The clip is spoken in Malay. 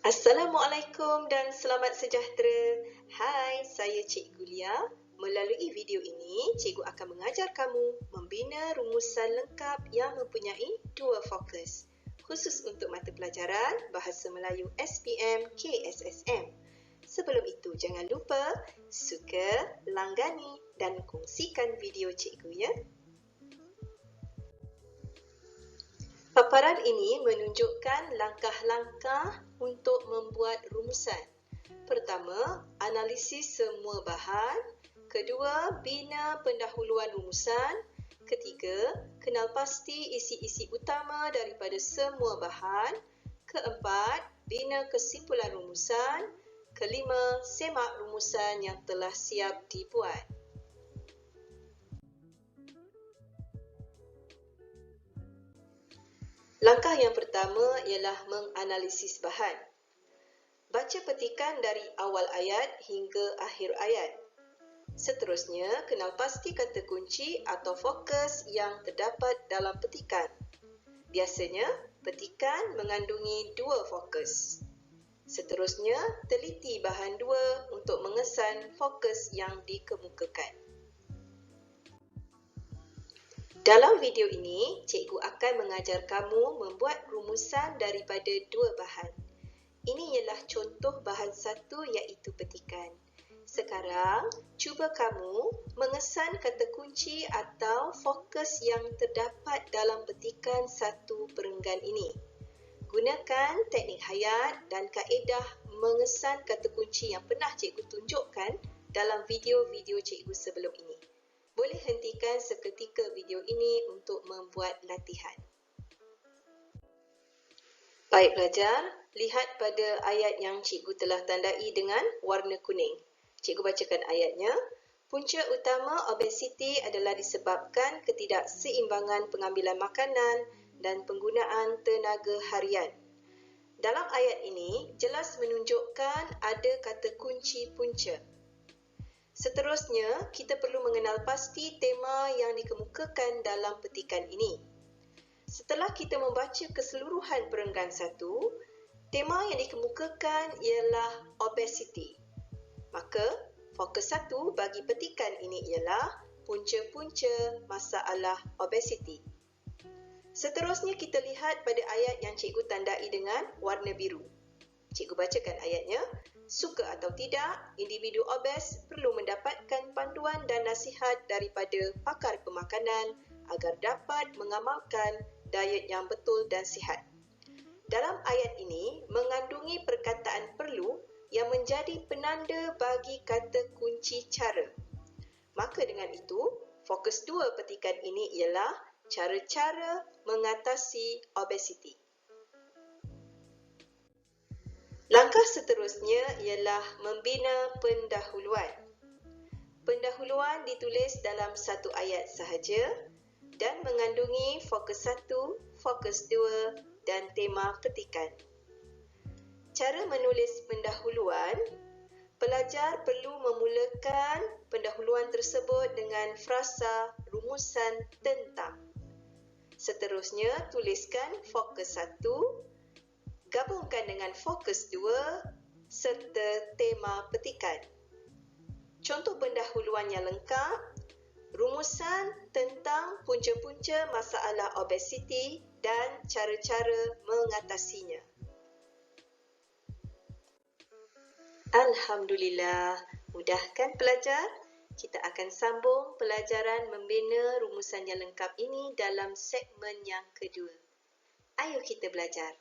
Assalamualaikum dan selamat sejahtera. Hai, saya Cikgu Lia. Melalui video ini, Cikgu akan mengajar kamu membina rumusan lengkap yang mempunyai dua fokus, khusus untuk mata pelajaran Bahasa Melayu SPM KSSM. Sebelum itu, jangan lupa suka, langgani dan kongsikan video Cikgu ya. Paparan ini menunjukkan langkah-langkah untuk membuat rumusan. Pertama, analisis semua bahan. Kedua, bina pendahuluan rumusan. Ketiga, kenal pasti isi-isi utama daripada semua bahan. Keempat, bina kesimpulan rumusan. Kelima, semak rumusan yang telah siap dibuat. Langkah yang pertama ialah menganalisis bahan. Baca petikan dari awal ayat hingga akhir ayat. Seterusnya, kenal pasti kata kunci atau fokus yang terdapat dalam petikan. Biasanya, petikan mengandungi dua fokus. Seterusnya, teliti bahan dua untuk mengesan fokus yang dikemukakan. Dalam video ini, cikgu akan mengajar kamu membuat rumusan daripada dua bahan. Ini ialah contoh bahan satu iaitu petikan. Sekarang, cuba kamu mengesan kata kunci atau fokus yang terdapat dalam petikan satu perenggan ini. Gunakan teknik hayat dan kaedah mengesan kata kunci yang pernah cikgu tunjukkan dalam video-video cikgu sebelum ini. Boleh hentikan seketika video ini untuk membuat latihan. Baik pelajar, lihat pada ayat yang cikgu telah tandai dengan warna kuning. Cikgu bacakan ayatnya. Punca utama obesiti adalah disebabkan ketidakseimbangan pengambilan makanan dan penggunaan tenaga harian. Dalam ayat ini, jelas menunjukkan ada kata kunci punca. Seterusnya, kita perlu mengenal pasti tema yang dikemukakan dalam petikan ini. Setelah kita membaca keseluruhan perenggan satu, tema yang dikemukakan ialah obesity. Maka, fokus satu bagi petikan ini ialah punca-punca masalah obesity. Seterusnya, kita lihat pada ayat yang cikgu tandai dengan warna biru. Cikgu bacakan ayatnya. Suka atau tidak, individu obes perlu mendapatkan panduan dan nasihat daripada pakar pemakanan agar dapat mengamalkan diet yang betul dan sihat. Dalam ayat ini mengandungi perkataan perlu yang menjadi penanda bagi kata kunci cara. Maka dengan itu, fokus dua petikan ini ialah cara-cara mengatasi obesiti. Langkah seterusnya ialah membina pendahuluan. Pendahuluan ditulis dalam satu ayat sahaja dan mengandungi fokus satu, fokus dua dan tema petikan. Cara menulis pendahuluan, pelajar perlu memulakan pendahuluan tersebut dengan frasa rumusan tentang. Seterusnya, tuliskan fokus satu, gabungkan dengan fokus 2 serta tema petikan. Contoh pendahuluan yang lengkap, rumusan tentang punca-punca masalah obesiti dan cara-cara mengatasinya. Alhamdulillah, mudah kan pelajar? Kita akan sambung pelajaran membina rumusan yang lengkap ini dalam segmen yang kedua. Ayo kita belajar.